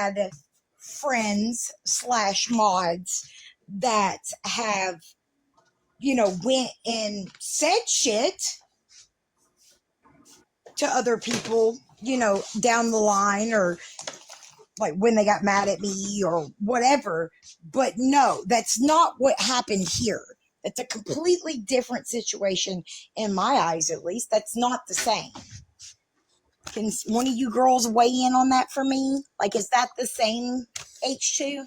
had friends slash mods that have, went and said shit to other people, down the line, or like when they got mad at me or whatever. But no, that's not what happened here. It's a completely different situation in my eyes, at least. That's not the same. Can one of you girls weigh in on that for me? Like, is that the same, H2?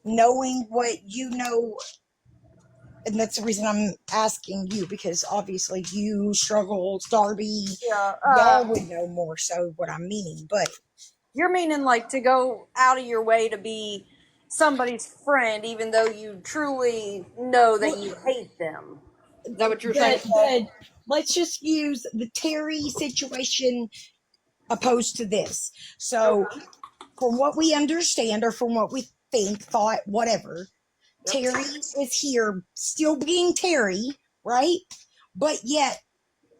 Knowing what you know, and that's the reason I'm asking you, because obviously you struggled, Darby, Yeah. y'all would know more so what I'm meaning, but You're meaning like to go out of your way to be somebody's friend, even though you truly know that you hate them. Is that what you're trying to say? let's just use the Terry situation opposed to this. So, Okay. from what we understand, or from what we think, thought, whatever, Yep. Terry is here still being Terry, right? But yet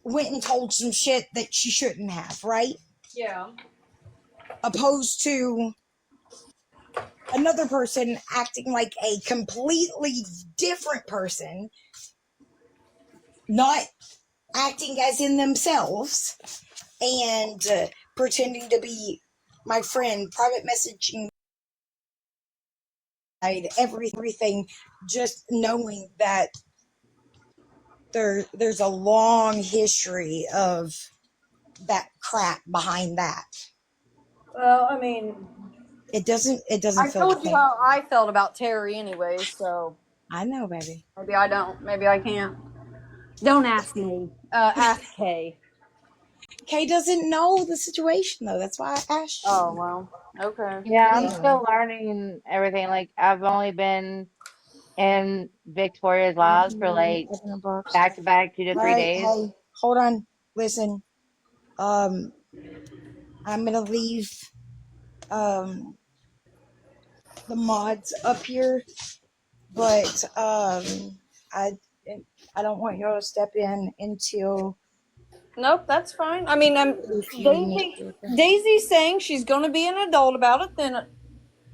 went and told some shit that she shouldn't have, right? Yeah. Opposed to another person acting like a completely different person, not acting as in themselves, and pretending to be my friend, private messaging, everything, just knowing that there's a long history of that crap behind that. Well, I mean, It doesn't I feel the told you same. how I felt about Terry anyway, so I know, baby. maybe I don't. Maybe I can't. Don't ask me. Ask Kay. Kay doesn't know the situation though. That's why I asked you. Oh, well. Okay. Yeah, I'm Yeah. still learning everything. Like, I've only been in Victoria's Laws for like Open a box. back to back 2 to 3 Right. days. Hey, hold on. Listen. I'm gonna leave the mods up here, but I I don't want you to step in until Nope, that's fine. I mean, if you need Daisy. to. Daisy's saying she's going to be an adult about it. Then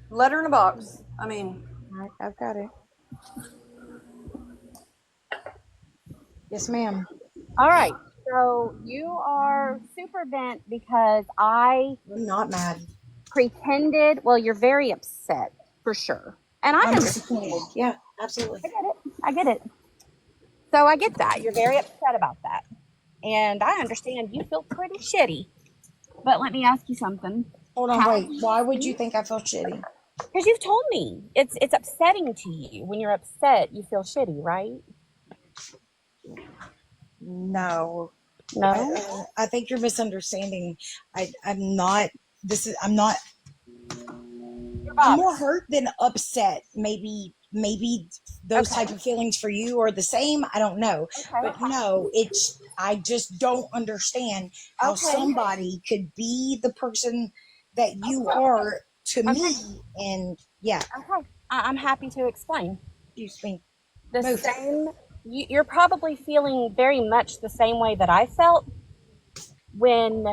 let her in a box. I mean, All right, I've got it. Yes, ma'am. All right. So you are super bent because I I'm not mad. pretended. Well, you're very upset for sure. And I I'm understand. disappointed. Yeah, absolutely. I get it. I get it. So I get that. You're very upset about that. And I understand you feel pretty shitty. But let me ask you something. Hold on, wait. Why would you think I feel shitty? Because you've told me it's upsetting to you. When you're upset, you feel shitty, right? No. No. I think you're misunderstanding. I'm not. I'm not. I'm more hurt than upset. Maybe those Okay. type of feelings for you are the same. I don't know. Okay. But no, I just don't understand how Okay. somebody could be the person that you are to Okay. me. And yeah, Okay. I'm happy to explain. excuse me. The Move. same, you're probably feeling very much the same way that I felt when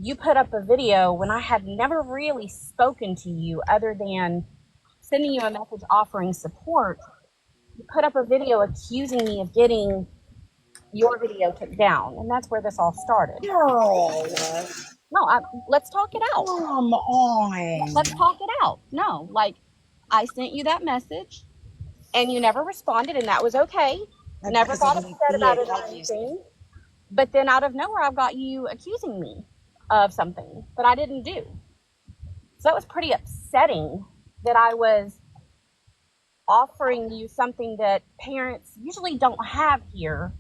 you put up a video when I had never really spoken to you other than sending you a message offering support. You put up a video accusing me of getting your video took down, and that's where this all started. Girl, No, let's talk it out. come on. Let's talk it out. No, like, I sent you that message and you never responded, and that was okay. Never got upset about it or anything. But then out of nowhere, I've got you accusing me of something that I didn't do. So that was pretty upsetting that I was offering you something that parents usually don't have here,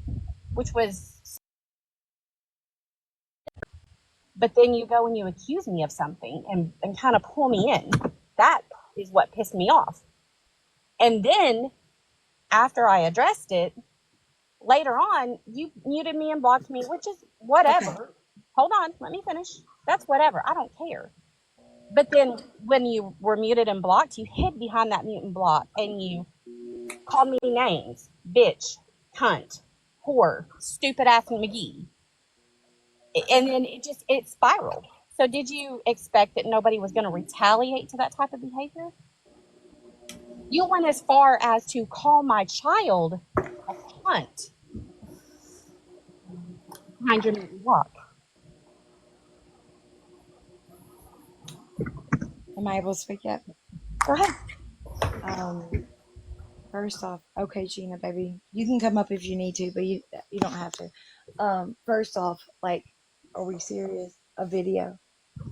which was, but then you go and you accuse me of something and kind of pull me in. That is what pissed me off. And then after I addressed it, later on, you muted me and blocked me, which is whatever. Okay. Hold on, let me finish. That's whatever. I don't care. But then when you were muted and blocked, you hid behind that mute and block and you called me names. Bitch, cunt, whore, stupid ass McGee. And then it spiraled. So did you expect that nobody was going to retaliate to that type of behavior? You went as far as to call my child a cunt behind your walk. Am I able to speak yet? Go ahead. First off, okay, Gina, baby, you can come up if you need to, but you don't have to. First off, like, are we serious? A video?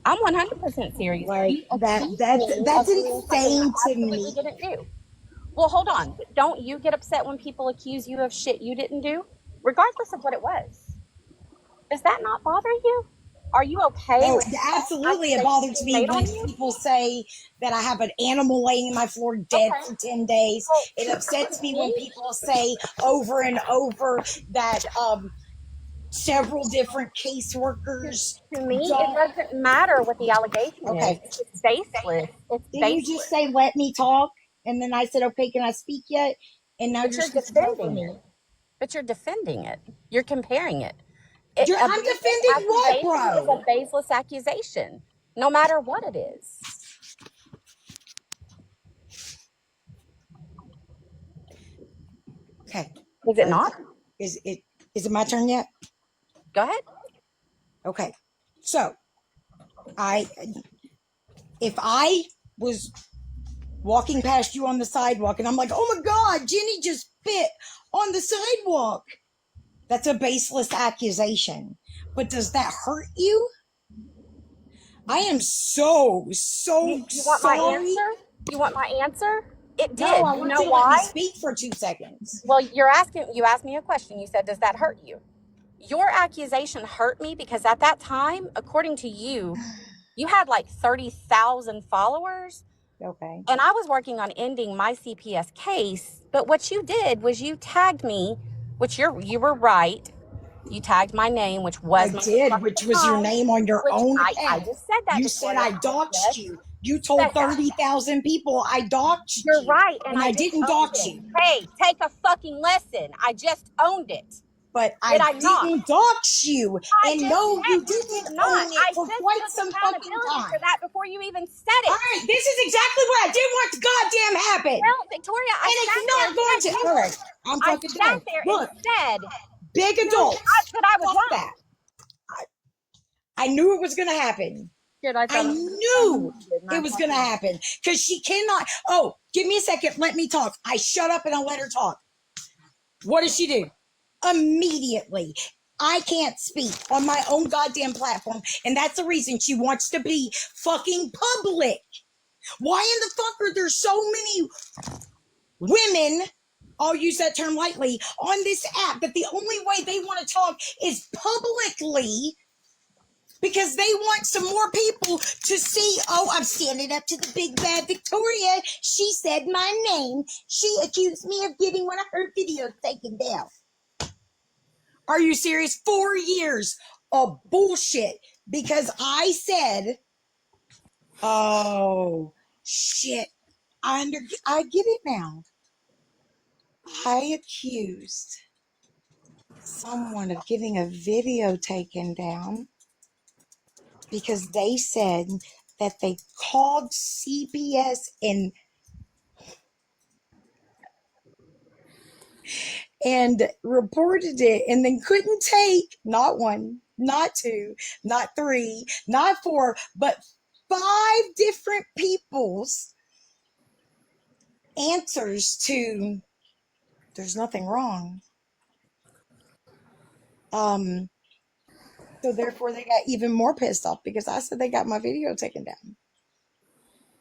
I'm 100% serious. Like You that's accused me of doing something I insane to absolutely me. didn't do. Well, hold on. Don't you get upset when people accuse you of shit you didn't do, regardless of what it was? Does that not bother you? Are you okay No, with absolutely, it bothers accusations me made when on you? people say that I have an animal laying in my floor dead Okay. for 10 days. Well, It upsets me when me, people say over and over that several different caseworkers to me, it don't. doesn't matter what the allegation is. Okay, It's baseless. It's didn't you just baseless. say let me talk? And then I said, okay, can I speak yet? And now But you're you're speaking over defending me. it. But you're defending it. You're comparing it. I'm defending what, Accusation is bro? a baseless accusation, no matter what it is. Okay. Is it not? Is it my turn yet? Go ahead. Okay. So if I was walking past you on the sidewalk and I'm like, oh my God, Jenny just spit on the sidewalk. That's a baseless accusation. But does that hurt you? I am so You want my sorry. answer? You want my answer? It did. No, I You want know you to let me why? speak for 2 seconds. Well, you asked me a question. You said, does that hurt you? Your accusation hurt me because at that time, according to you, you had like 30,000 followers. Okay. And I was working on ending my CPS case. But what you did was you tagged me, which you were right. You tagged my name, which was I did, which was your name on your own I account. just said that. You said Victoria. I doxed Just you. You told said that. 30,000 people I doxed You're you. right, and I just didn't owned dox it. you. Hey, take a fucking lesson. I just owned it. But Did I I not? didn't dox you. I And just no, said you you didn't did not. own it I for just quite took some fucking accountability time. for that before you even said it. All right, this is exactly what I didn't want to goddamn happen. Well, Victoria, I And it's sat there not and going said to. you. All right, I'm I fucking sat done. there Look, and said big adults. that I was Fuck wrong. that. I knew it was going to happen. Shit, I knew it was going to happen because she cannot. Oh, give me a second. Let me talk. I shut up and I'll let her talk. What does she do? Immediately. I can't speak on my own goddamn platform, and that's the reason she wants to be fucking public. Why in the fuck are there so many women, I'll use that term lightly, on this app that the only way they want to talk is publicly because they want some more people to see, oh, I'm standing up to the big bad Victoria. She said my name. She accused me of getting one of her videos taken down. Are you serious? 4 years of bullshit because I said, oh, shit. I get it now. I accused someone of getting a video taken down because they said that they called CPS and reported it and then couldn't take not one, not two, not three, not four, but 5 different people's answers to there's nothing wrong. So therefore they got even more pissed off because I said they got my video taken down.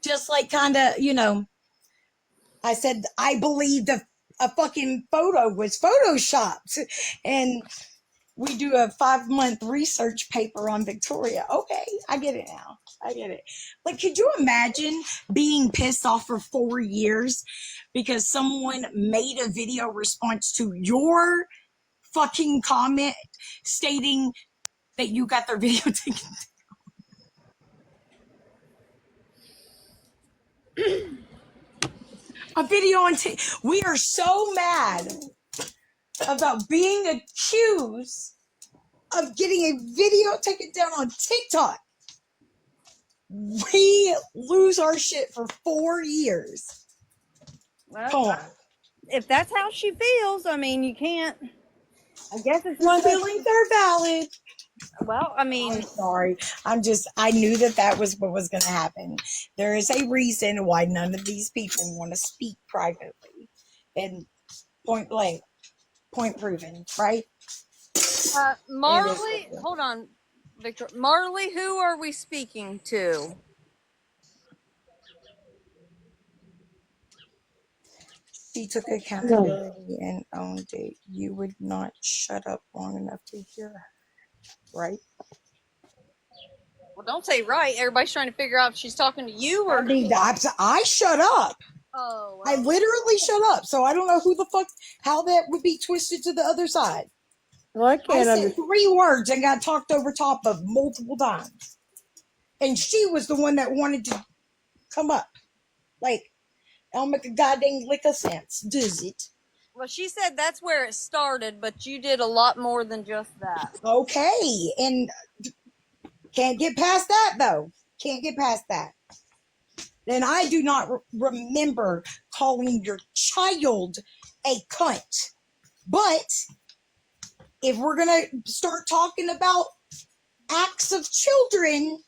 Just like kind of, I said I believed a fucking photo was photoshopped and we do a 5-month research paper on Victoria. Okay, I get it now. I get it. Like, could you imagine being pissed off for 4 years because someone made a video response to your fucking comment stating that you got their video taken down? A video on we are so mad about being accused of getting a video taken down on TikTok. We lose our shit for 4 years. Come Well, on. if that's how she feels, I mean, you can't. I guess it's My just that. feelings are valid. Well, I mean, I'm sorry. I knew that was what was going to happen. There is a reason why none of these people want to speak privately. And point blank, point proven, right? Marley, hold on, Victor. Marley, who are we speaking to? She took accountability and owned it. You would not shut up long enough to hear her, right? Well, don't say right. Everybody's trying to figure out if she's talking to you or. I shut up. Oh, I well. literally shut up. So I don't know how that would be twisted to the other side. Well, I I can't said understand. 3 words and got talked over top of multiple times. And she was the one that wanted to come up. Like, I don't make a goddamn lick of sense, does it? Well, she said that's where it started, but you did a lot more than just that. Okay. And can't get past that, though. Can't get past that. And I do not remember calling your child a cunt. But if we're going to start talking about acts of children,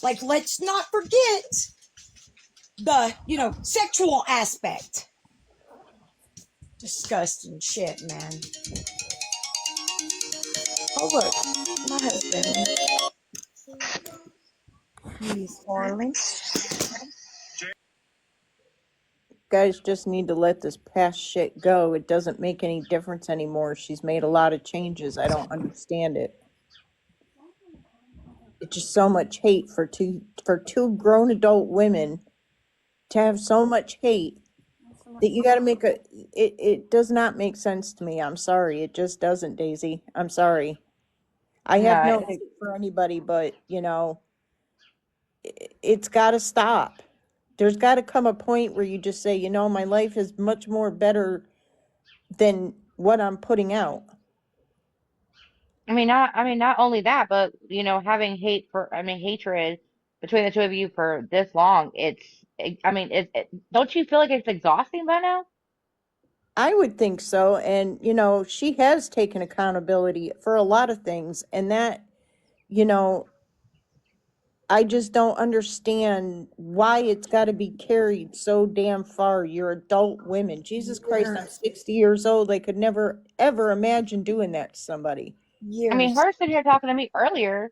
like, let's not forget the, sexual aspect. Disgusting shit, man. Oh, look, my husband. Please, darling. Guys just need to let this past shit go. It doesn't make any difference anymore. She's made a lot of changes. I don't understand it. It's just so much hate for two grown adult women to have so much hate that you got to make it does not make sense to me. I'm sorry. It just doesn't, Daisy. I'm sorry. I have no hate for anybody, but it's got to stop. There's got to come a point where you just say, my life is much more better than what I'm putting out. Not only that, but having hatred between the two of you for this long, don't you feel like it's exhausting by now? I would think so. And, she has taken accountability for a lot of things. And that, I just don't understand why it's got to be carried so damn far. You're adult women. Jesus Christ, I'm 60 years old. I could never, ever imagine doing that to somebody. Her sitting here talking to me earlier,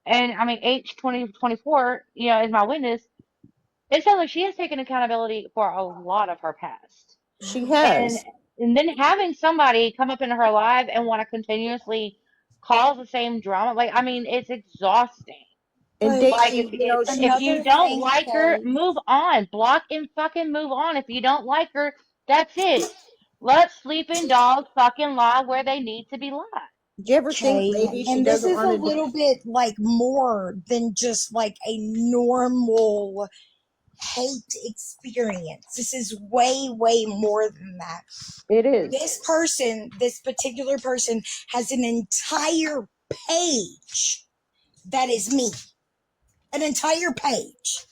and age 24, is my witness. It sounds like she has taken accountability for a lot of her past. She has. And then having somebody come up into her life and want to continuously cause the same drama, it's exhausting. And Daisy, If you don't like her, move on. Block and fucking move on. If you don't like her, that's it. Let sleeping dogs fucking lie where they need to be lied. do you ever think maybe she and this doesn't is want a to little bit like more than just like a normal hate experience. This is way, way more than that. It is. This particular person has an entire page that is me. An entire page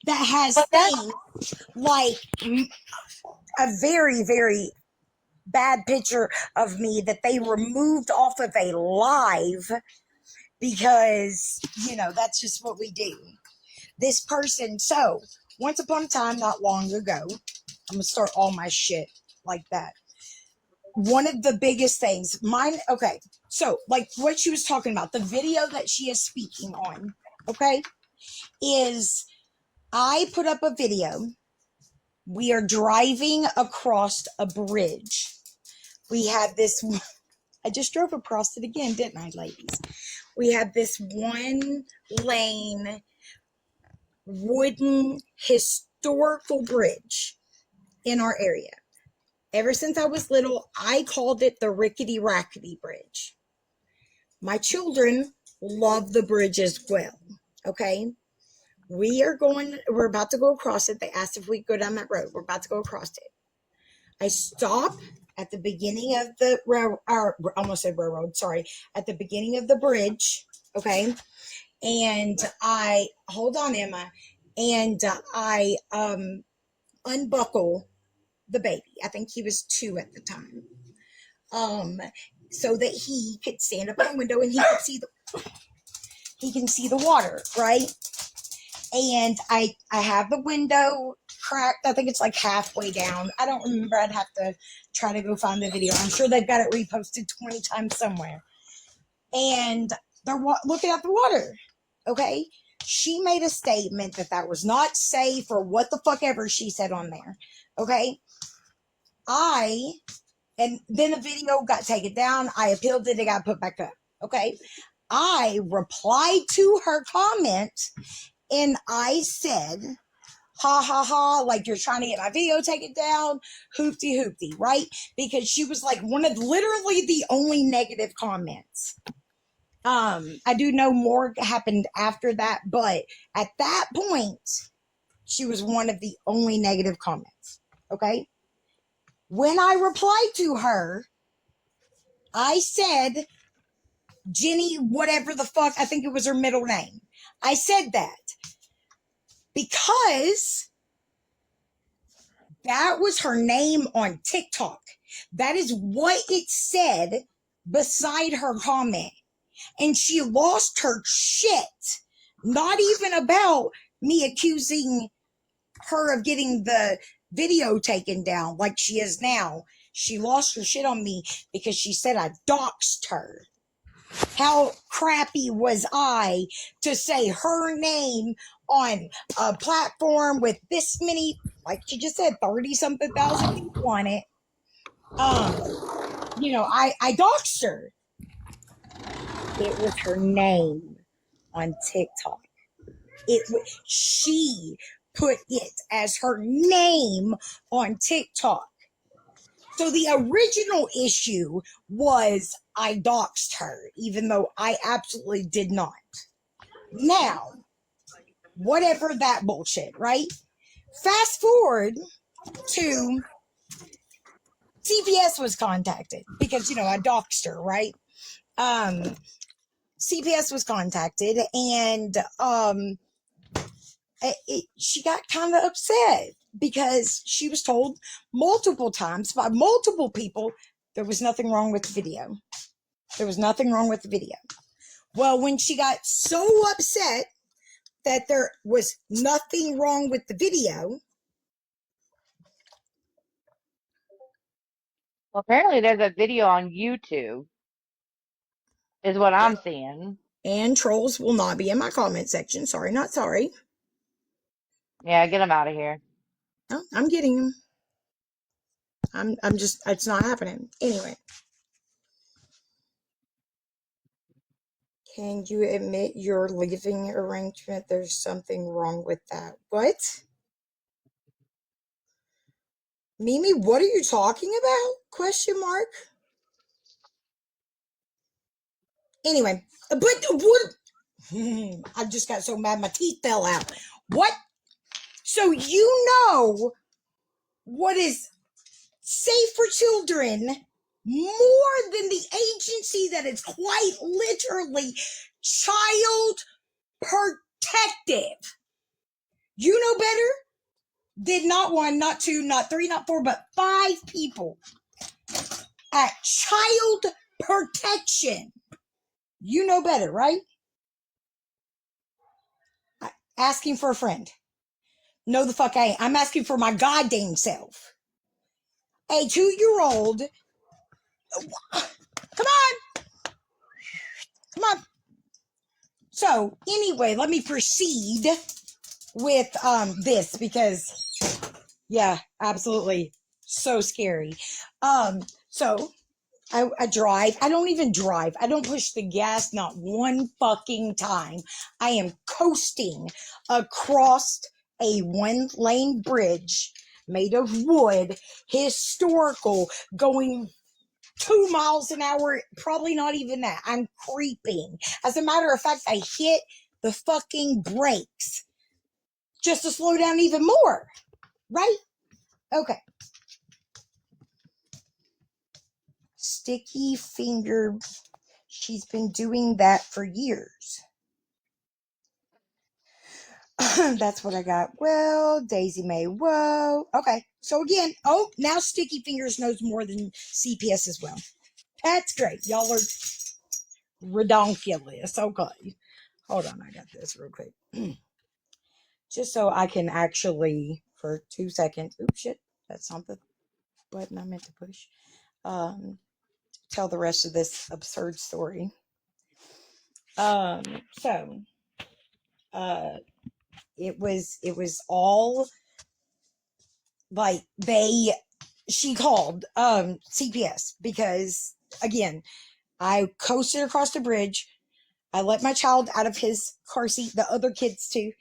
that has things like a very, very bad picture of me that they removed off of a live because, that's just what we do. This person, so once upon a time, not long ago, I'm going to start all my shit like that. One of the biggest things, okay, so like what she was talking about, the video that she is speaking on, okay, is I put up a video. We are driving across a bridge. We had this, I just drove across it again, didn't I, ladies? We had this one lane wooden historical bridge in our area. Ever since I was little, I called it the Rickety Rackety Bridge. My children love the bridge as well, okay? We're about to go across it. They asked if we could go down that road. We're about to go across it. I stop at the beginning of the almost said railroad, sorry, at the beginning of the bridge, okay? and I hold on, Emma, and I unbuckle the baby. I think he was 2 at the time. So that he could stand up in the window and he can see the water, right? And I have the window cracked. I think it's like halfway down. I don't remember. I'd have to try to go find the video. I'm sure they've got it reposted 20 times somewhere. And they're looking at the water. Okay. She made a statement that was not safe or what the fuck ever she said on there. Okay. And then the video got taken down. I appealed it. It got put back up. Okay. I replied to her comment and I said, ha ha ha, like you're trying to get my video taken down, hoopty hoopty, right? Because she was like one of literally the only negative comments. I do know more happened after that, but at that point, she was one of the only negative comments. Okay. When I replied to her, I said, Jenny, whatever the fuck, I think it was her middle name. I said that because that was her name on TikTok. That is what it said beside her comment. And she lost her shit. Not even about me accusing her of getting the video taken down like she is now. She lost her shit on me because she said I doxed her. How crappy was I to say her name on a platform with this many, like she just said, 30 something thousand people on it? I doxed her. It was her name on TikTok. She put it as her name on TikTok. So the original issue was I doxed her, even though I absolutely did not. Now, whatever that bullshit, right? Fast forward to CPS was contacted because, I doxed her, right? CPS was contacted and she got kind of upset because she was told multiple times by multiple people there was nothing wrong with the video. There was nothing wrong with the video. Well, when she got so upset that there was nothing wrong with the video. Well, apparently there's a video on YouTube, is what I'm seeing. And trolls will not be in my comment section. Sorry, not sorry. Yeah, get them out of here. No, I'm getting them. I'm just, it's not happening. Anyway. Can you admit your living arrangement? There's something wrong with that. What? Mimi, what are you talking about? Question mark. Anyway, but what? I just got so mad my teeth fell out. What? So what is safe for children more than the agency that is quite literally child protective. You know better? Did not 1, not 2, not 3, not 4, but 5 people at child protection. You know better, right? Asking for a friend. No, the fuck I ain't. I'm asking for my goddamn self. A 2-year-old. Come on. So anyway, let me proceed with this because yeah, absolutely so scary. So I drive. I don't even drive. I don't push the gas not one fucking time. I am coasting across a 1-lane bridge made of wood, historical, going 2 miles an hour, probably not even that. I'm creeping. As a matter of fact, I hit the fucking brakes just to slow down even more. Right? Okay. Sticky finger. She's been doing that for years. That's what I got. Well, Daisy May, whoa. Okay. So again, now Sticky Fingers knows more than CPS as well. That's great. Y'all are redonkulous. Okay. Hold on, I got this real quick. Just so I can actually, for 2 seconds, oops, shit, that's not the button I meant to push. Tell the rest of this absurd story. So, it was all like she called CPS because again, I coasted across the bridge. I let my child out of his car seat, the other kids too,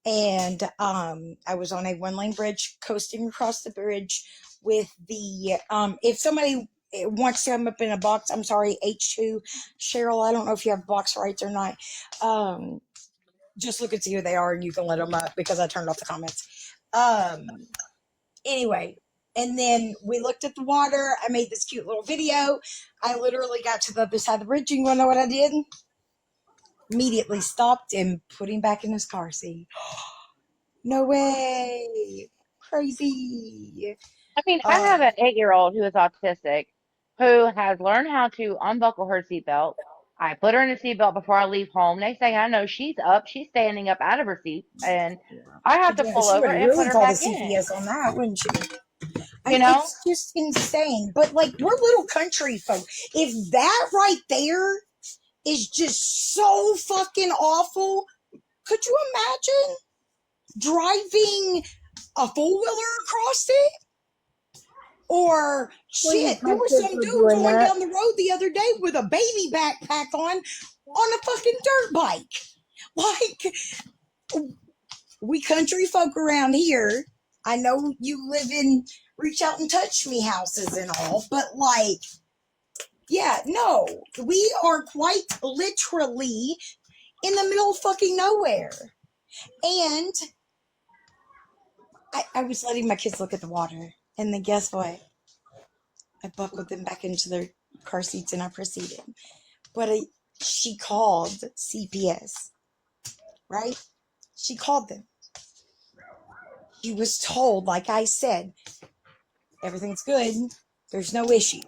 and I was on a 1-lane bridge coasting across the bridge with the if somebody wants to come up in a box, I'm sorry, H2 Cheryl, I don't know if you have box rights or not. Just look and see who they are and you can let them up because I turned off the comments. Anyway, and then we looked at the water. I made this cute little video. I literally got to the other side of the bridge. You want to know what I did? Immediately stopped and put him back in his car seat. No way. Crazy. I mean, I have an 8-year-old who is autistic who has learned how to unbuckle her seatbelt. I put her in a seatbelt before I leave home. Next thing I know, she's up. She's standing up out of her seat, and I have to Yeah, pull she over would and put really her call the back in. CPS on that, wouldn't she? You know? It's just insane. But like, we're little country folk. If that right there is just so fucking awful, could you imagine driving a four-wheeler across it? Or Please, shit, there my was kids some were dude doing going that. down the road the other day with a baby backpack on a fucking dirt bike. Like, we country folk around here. I know you live in reach out and touch me houses and all, but like, yeah, no, we are quite literally in the middle of fucking nowhere. And I was letting my kids look at the water, and then guess what? I buckled them back into their car seats and I proceeded. But she called CPS, right? She called them. She was told, like I said, everything's good. There's no issue.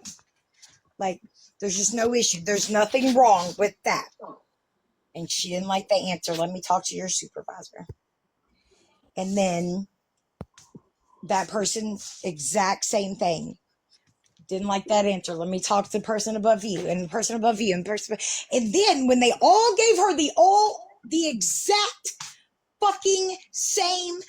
Like, there's just no issue. There's nothing wrong with that. And she didn't like the answer. Let me talk to your supervisor. And then that person, exact same thing. Didn't like that answer. Let me talk to the person above you and the person above you and person. And then when they all gave her the exact fucking same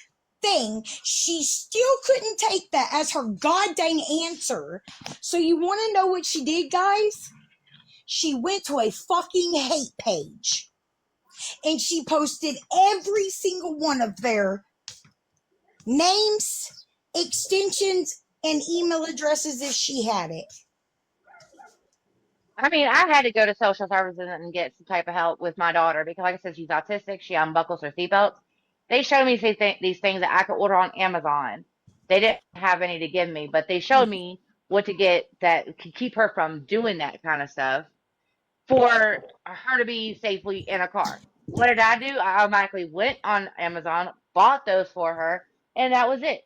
thing, she still couldn't take that as her goddamn answer. So you want to know what she did, guys? She went to a fucking hate page and she posted every single one of their names, extensions, and email addresses if she had it. I mean, I had to go to social services and get some type of help with my daughter because, like I said, she's autistic. She unbuckles her seatbelts. They showed me these things that I could order on Amazon. They didn't have any to give me, but they showed me what to get that could keep her from doing that kind of stuff for her to be safely in a car. What did I do? I automatically went on Amazon, bought those for her, and that was it.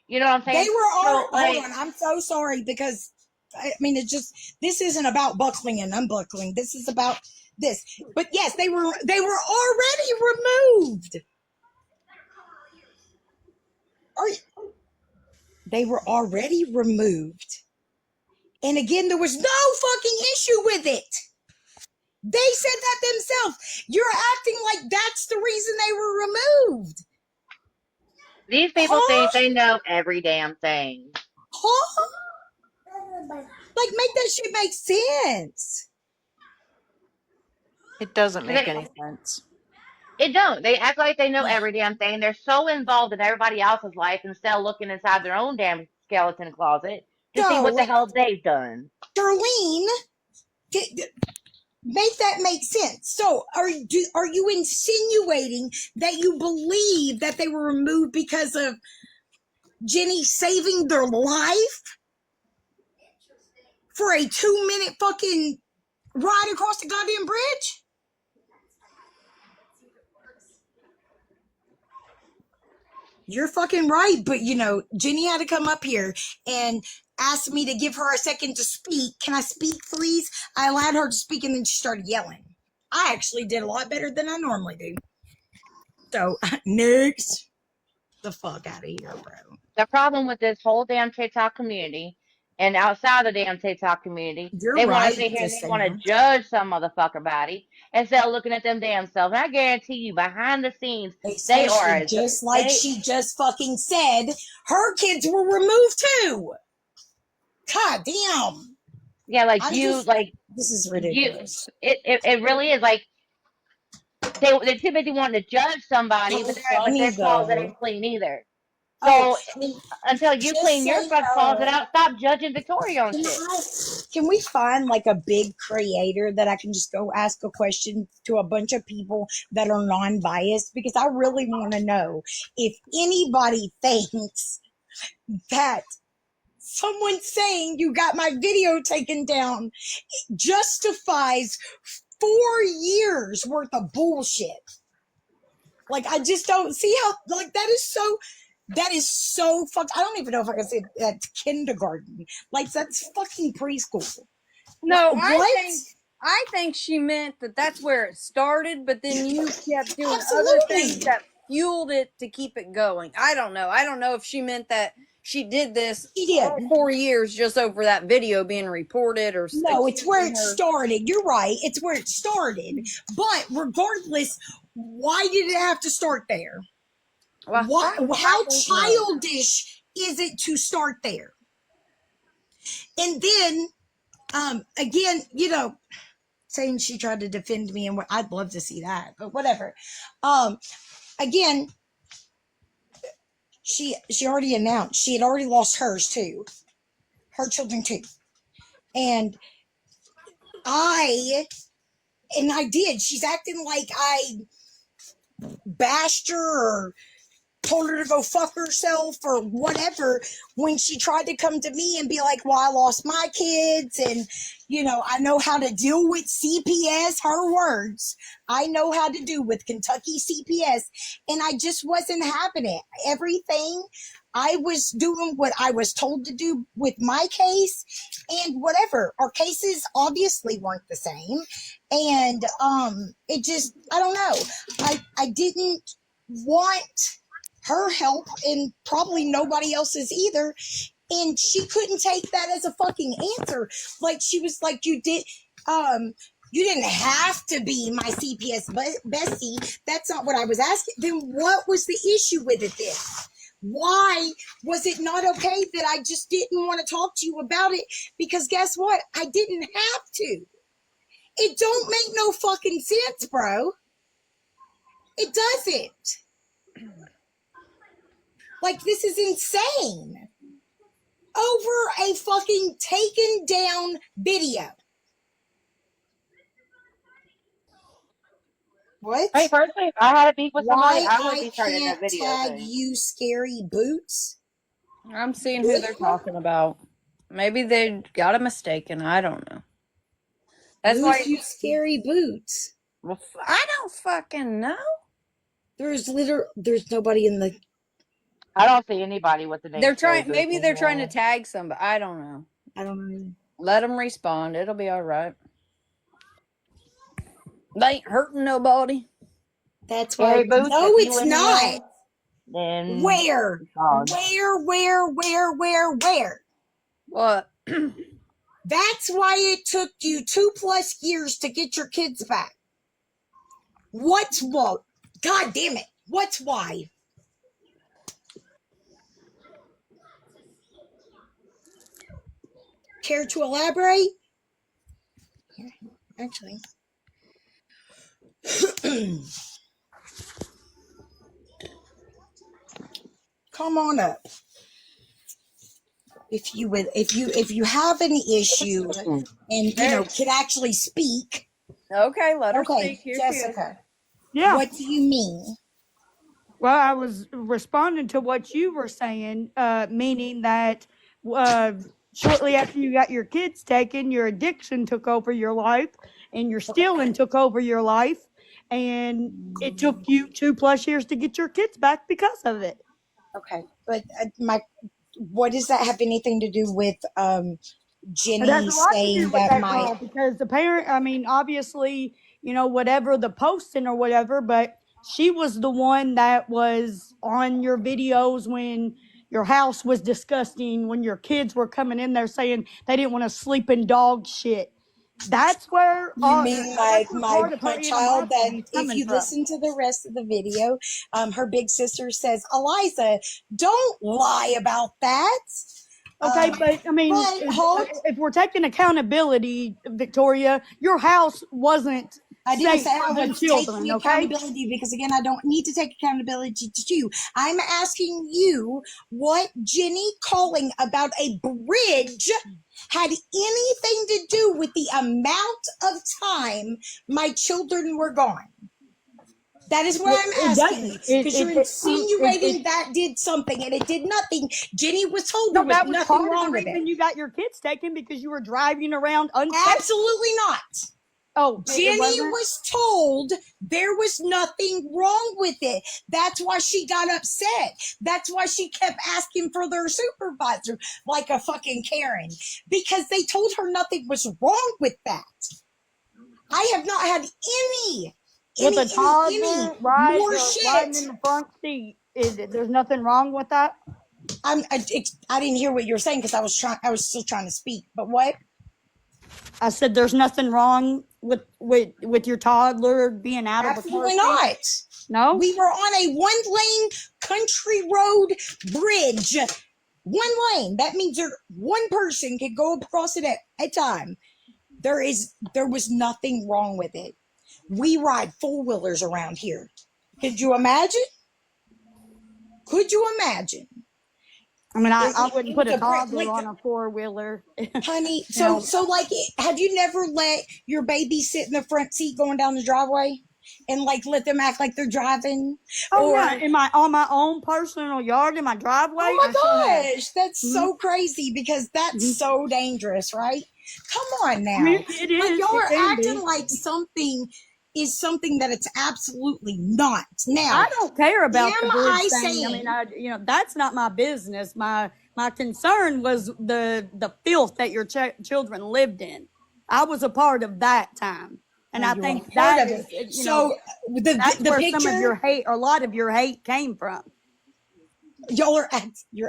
You know what I'm They saying? were So, hold like, on, I'm so sorry because I mean it's just this isn't about buckling and unbuckling. This is about this. But yes, they were already removed. They were already removed. And again, there was no fucking issue with it. They said that themselves. You're acting like that's the reason they were removed. these people think Huh? they know every damn thing. Huh? Like, make that shit make sense. It doesn't make They, any sense. it don't. They act like they know every damn thing. They're so involved in everybody else's life instead of looking inside their own damn skeleton closet to see what So, the hell they've done. Darlene, make that make sense. So, are you insinuating that you believe that they were removed because of Jenny saving their life for a 2-minute fucking ride across the goddamn bridge? You're fucking right. But, Jenny had to come up here and ask me to give her a second to speak. Can I speak, please? I allowed her to speak, and then she started yelling. I actually did a lot better than I normally do. So, next. The fuck out of here, bro. The problem with this whole damn TikTok community and outside the damn TikTok community, You're they want right, to sit here and just they want to saying. judge some motherfucker body instead of looking at them damn self. And I guarantee you, behind the scenes, they are Especially just like they she just fucking said, her kids were removed too. God damn. yeah, like I'm you just, like this is you ridiculous. it really is like they're too busy wanting to judge somebody, So but their funny closet though. ain't clean either. Oh, So and until you just clean your say fuck closet out, stop judging Victoria on can shit. can we find like a big creator that I can just go ask a question to a bunch of people that are non-biased? Because I really want to know if anybody thinks that someone saying you got my video taken down justifies 4 years worth of bullshit. Like, I just don't see how, like, that is so fucked. I don't even know if I can say that's kindergarten. Like, that's fucking preschool. No, What? I think she meant that that's where it started, but then you kept doing other things Absolutely. that fueled it to keep it going. I don't know. I don't know if she meant that she did this She did. all 4 years just over that video being reported or No, it's where it accusing her. started. You're right. It's where it started. But regardless, why did it have to start there? Well, How don't know. childish is it to start there? And then, again, saying she tried to defend me, and I'd love to see that, but whatever. Again, she already announced she had already lost hers too, her children too, and I did. She's acting like I bashed her or told her to go fuck herself or whatever when she tried to come to me and be like, well, I lost my kids and, I know how to deal with CPS, her words. I know how to do with Kentucky CPS. And I just wasn't having it. Everything, I was doing what I was told to do with my case and whatever. Our cases obviously weren't the same. And it just, I don't know. I didn't want her help and probably nobody else's either. And she couldn't take that as a fucking answer. Like, she was like, you didn't have to be my CPS bestie. That's not what I was asking. Then what was the issue with it then? Why was it not okay that I just didn't want to talk to you about it? Because guess what? I didn't have to. It don't make no fucking sense, bro. It doesn't. Like, this is insane. Over a fucking taken down video. What? I mean, personally, if I had a beef with somebody, Why I would I be starting that can't video tag thing. you, Scary Boots? I'm seeing who they're talking about. Maybe they got a mistaken. I don't know. That's why Who's you, Scary Boots? well, I don't fucking know. There's nobody in the. I don't see anybody with the name. They're Scary trying. Maybe Boots they're trying to anymore. tag somebody. I don't know. I don't know. Let them respond. It'll be all right. They ain't hurting nobody. That's why. Scary Boots. No, if you it's in here, not. then Where? God. Where? What? That's why it took you 2+ years to get your kids back. What's what? God damn it. What's why? Care to elaborate? Actually. Come on up. If you have any issue and could actually speak. Okay, let her Okay, speak. Here she is. Jessica. Yeah. What do you mean? Well, I was responding to what you were saying, meaning that shortly after you got your kids taken, your addiction took over your life and your stealing took over your life. And it took you 2+ years to get your kids back because of it. Okay, but what does that have anything to do with It has Jenny a lot to do saying with that that my girl because the parent, I mean, obviously, whatever the posting or whatever, but she was the one that was on your videos when your house was disgusting, when your kids were coming in there saying they didn't want to sleep in dog shit. That's where you mean that's where part of her my child that animosity is if coming you from. listen to the rest of the video, her big sister says, Eliza, don't lie about that. Okay, but I mean, But hold, if we're taking accountability, Victoria, your house wasn't I didn't safe say I for them was children, taking okay? accountability because again, I don't need to take accountability to you. I'm asking you what Jenny calling about a bridge had anything to do with the amount of time my children were gone. That is what I'm It asking doesn't. because you're insinuating that did something and it did nothing. Jenny was told there No, was that was nothing part of the wrong with it. reason you got your kids taken because you were driving around unsafe. Absolutely not. Oh, it Jenny wasn't? was told there was nothing wrong with it. That's why she got upset. That's why she kept asking for their supervisor like a fucking Karen because they told her nothing was wrong with that. I have not had any With a toddler more riding shit. in the front seat, there's nothing wrong with that? I didn't hear what you were saying because I was still trying to speak. But what? I said there's nothing wrong with your toddler being out of the car Absolutely seat. not. No? We were on a one-lane country road bridge. One lane. That means one person could go across it at a time. There was nothing wrong with it. We ride four-wheelers around here. Could you imagine? Could you imagine? I mean, I It wouldn't was put a toddler like on a four-wheeler. honey, You know. so like, have you never let your baby sit in the front seat going down the driveway and like let them act like they're driving? Oh, Or yeah, on my own personal yard, in my driveway? oh my I sure have. gosh, that's so crazy because that's so dangerous, right? Come on now. I mean, it is. Like y'all It are can acting be. like something is something that it's absolutely not. Now, I don't care about the am bridge I thing. I saying mean, that's not my business. My concern was the filth that your children lived in. I was a part of that time, and I you were think part that of is, it? So that's the where some of picture, your hate, or a lot of your hate, came from. you're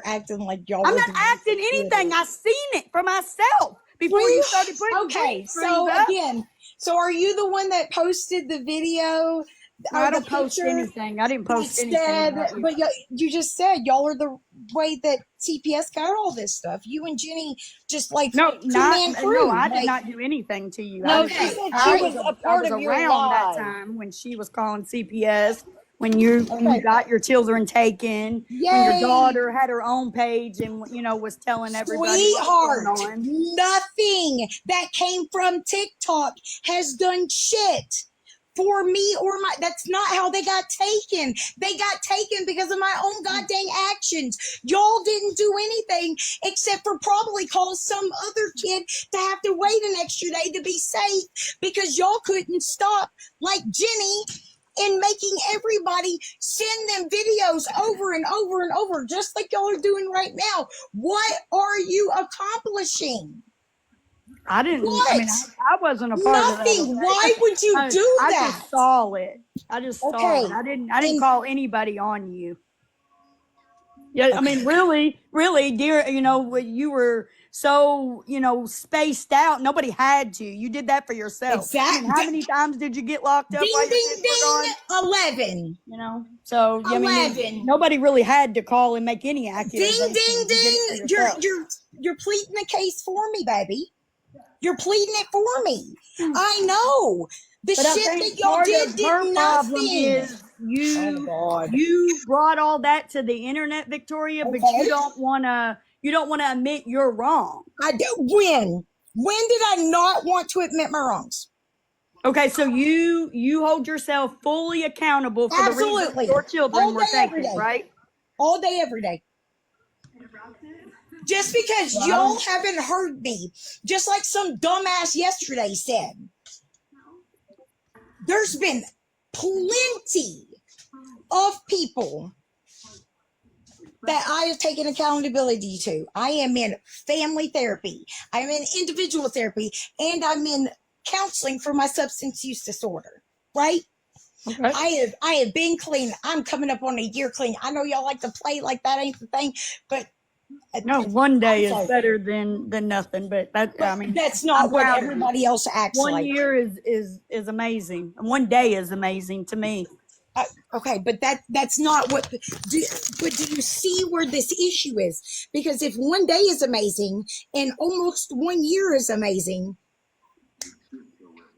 acting like y'all I'm were not the acting anything. I seen it for myself before you started putting Okay, green screens so up. again, so are you the one that posted the video No, or I the don't post picture anything. I didn't that post anything said, about you. but you just said y'all are the way that CPS got all this stuff. You and Jenny just like No, two-man no, crew. I did Like, not do anything to you. No, I she just, said all she right, was a I part was of your around that lie. time when she was calling CPS, when you okay, got your children taken, when your yay, daughter had her own page and was telling everybody what was sweetheart. going on. Nothing that came from TikTok has done shit for me or my, that's not how they got taken. They got taken because of my own goddamn actions. Y'all didn't do anything except for probably cause some other kid to have to wait an extra day to be safe because y'all couldn't stop like Jenny in making everybody send them videos over and over and over, just like y'all are doing right now. What are you accomplishing? I didn't. What? I mean, I wasn't a part of that. Nothing. Okay? Why would you do I that? just saw it. I just saw Okay. it. I didn't And call anybody on you. Yeah, I okay. mean, really, dear, you were so, spaced out. Nobody had to. You did that for yourself. I mean, how Exactly. many times did you get locked up while Ding, your ding, kids were gone? ding. 11. So I mean, 11. nobody really had to call and make any Ding, accusations. ding, You did it for ding. yourself. You're pleading the case for me, baby. You're pleading it for me. I know. The But I shit think that y'all part did of her problem nothing. is Oh God. you brought all that to the internet, Victoria, but Okay. you don't wanna admit you're wrong. I do. When did I not want to admit my wrongs? Okay, so you hold yourself fully accountable for the reason Absolutely. your children All were day, every taken, day. right? All day, every day. Just because y'all haven't heard me, just like some dumbass yesterday said, there's been plenty of people that I have taken accountability to. I am in family therapy, I'm in individual therapy, and I'm in counseling for my substance use disorder, right? Okay. I have been clean. I'm coming up on a year clean. I know y'all like to play like that ain't the thing, but No, one day is sorry. better than nothing. But that, I mean, that's not I'm what proud of you. everybody else acts One like. year is amazing. And one day is amazing to me. Okay, but that's not what. But do you see where this issue is? Because if one day is amazing and almost 1 year is amazing,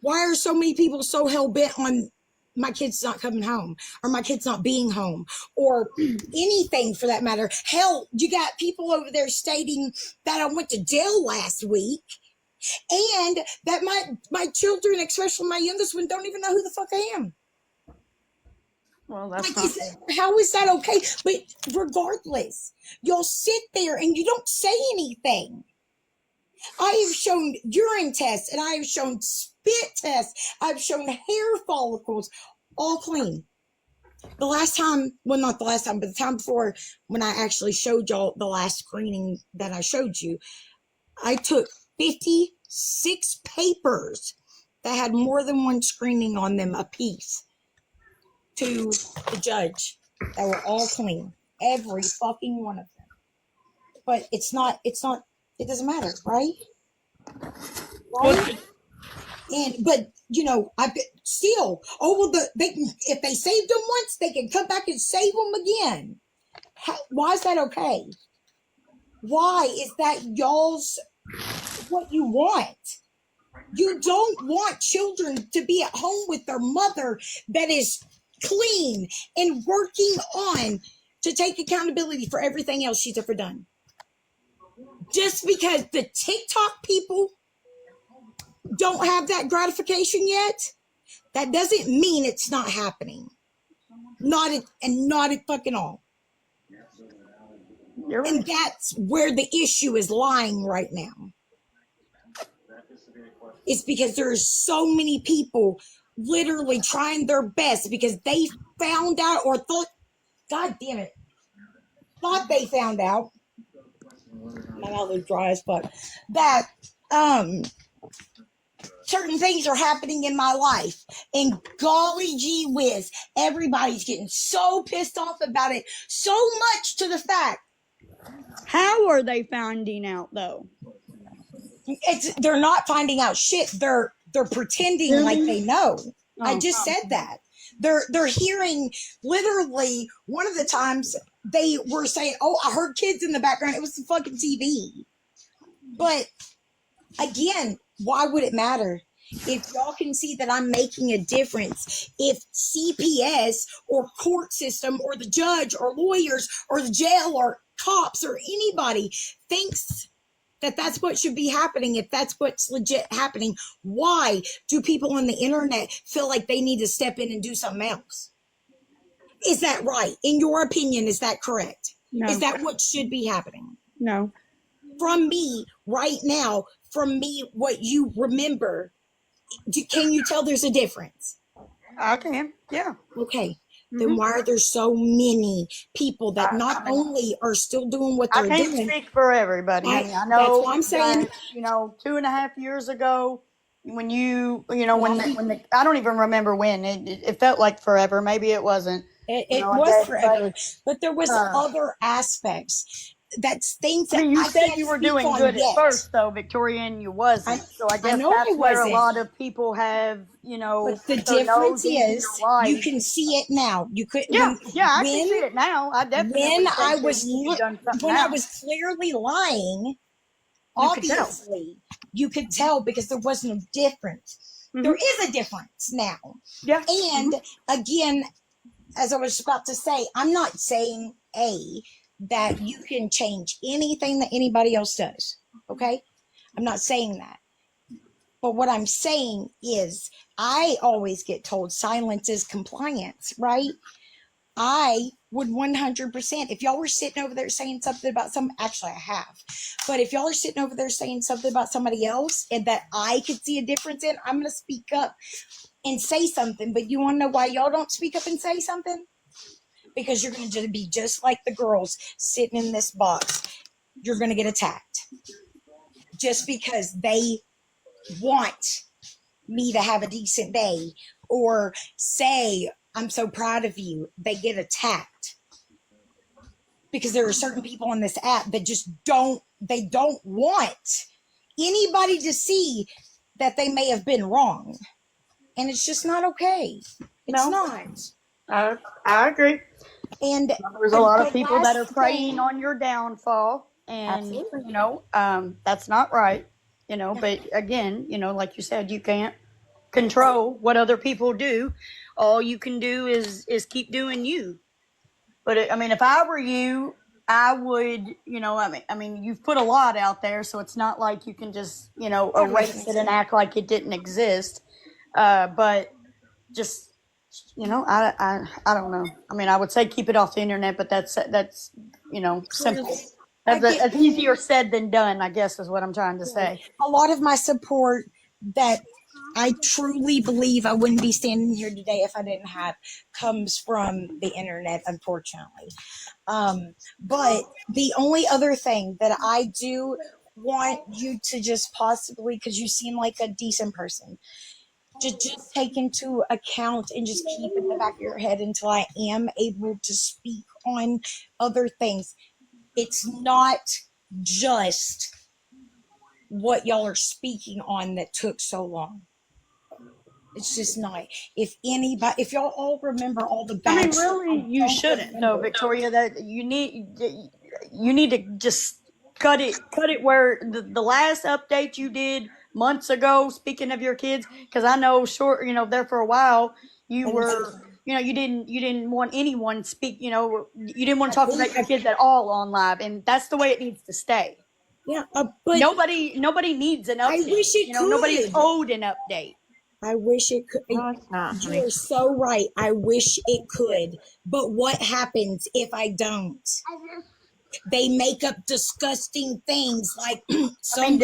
why are so many people so hell bent on my kid's not coming home or my kid's not being home or anything for that matter? Hell, you got people over there stating that I went to jail last week and that my children, especially my youngest one, don't even know who the fuck I am. Well, that's Like, how is that okay? But regardless, you'll sit there and you don't say anything. I have shown urine tests and I have shown spit tests. I've shown hair follicles, all clean. The last time, well, not the last time, but the time before when I actually showed y'all the last screening that I showed you, I took 56 papers that had more than one screening on them a piece to the judge that were all clean, every fucking one of them. But it doesn't matter, right? But you know, still, if they saved them once, they can come back and save them again. Why is that okay? Why is that y'all's what you want? You don't want children to be at home with their mother that is clean and working on to take accountability for everything else she's ever done. Just because the TikTok people don't have that gratification yet, that doesn't mean it's not happening. Not at fucking all. You're right. And that's where the issue is lying right now. It's because there's so many people literally trying their best because they found out or thought, God damn it, thought they found out. My mouth is dry as fuck. That certain things are happening in my life, and golly gee whiz, everybody's getting so pissed off about it, so much to the fact. How are they finding out though? They're not finding out shit. They're pretending like they know. I just said that. They're hearing literally one of the times they were saying, "Oh, I heard kids in the background." It was the fucking TV. But again, why would it matter? If y'all can see that I'm making a difference, if CPS or court system or the judge or lawyers or the jail or cops or anybody thinks that that's what should be happening, if that's what's legit happening, why do people on the internet feel like they need to step in and do something else? Is that right? In your opinion, is that correct? No. Is that what should be happening? No. From me right now, from me, what you remember, can you tell there's a difference? I can. Yeah. Okay. Then why are there so many people that not only are still doing what they're I can't doing? speak for everybody. I know. That's what I'm saying. That, 2.5 years ago, when when I don't even remember when it felt like forever. Maybe it wasn't. It was forever, but there was other aspects. That's things that you I said can't you were speak doing on good yet. at first, though, Victoria, and you wasn't. So I guess know that's I where a wasn't. lot of people have, But the difference is, you can see it now. You couldn't. I can see it now. I definitely. When I was clearly lying, obviously you could tell because there wasn't a difference. There is a difference now. Yeah. And again, as I was about to say, I'm not saying that you can change anything that anybody else does. Okay? I'm not saying that. But what I'm saying is, I always get told silence is compliance, right? I would 100%, if y'all were sitting over there saying something about actually I have, but if y'all are sitting over there saying something about somebody else and that I could see a difference in, I'm going to speak up and say something. But you want to know why y'all don't speak up and say something? because you're going to be just like the girls sitting in this box. You're going to get attacked just because they want me to have a decent day or say, I'm so proud of you. They get attacked because there are certain people on this app that just don't want anybody to see that they may have been wrong. And it's just not okay. It's not. I agree. And There's a lot of the people that are last preying thing- on your downfall, and Absolutely. you know, that's not right. You know, but again, you know, like you said, you can't control what other people do. All you can do is keep doing you. But I mean, if I were you, I would, you know, I mean, you've put a lot out there, so it's not like you can just, you know, erase it and act like it didn't exist. But just, you know, I don't know. I mean, I would say keep it off the internet, but that's you know, simple. That's easier said than done, I guess, is what I'm trying to say. a lot of my support that I truly believe I wouldn't be standing here today if I didn't have comes from the internet, unfortunately. But the only other thing that I do want you to just possibly, because you seem like a decent person, to just take into account and just keep in the back of your head until I am able to speak on other things. It's not just what y'all are speaking on that took so long. It's just not. If y'all all remember all the bad I mean, stuff, really, you shouldn't, though, Victoria. That you need to just cut it where the last update you did months ago. Speaking of your kids, because I know you know, there for a while you were, you know, you didn't want anyone speak. You know, you didn't want to talk about your kids at all on live, and that's the way it needs to stay. Yeah, but Nobody needs an update. I wish it you know, nobody's could. owed an update. I wish it could. No, it's not, honey. You're so right. I wish it could. But what happens if I don't? They make up disgusting things like some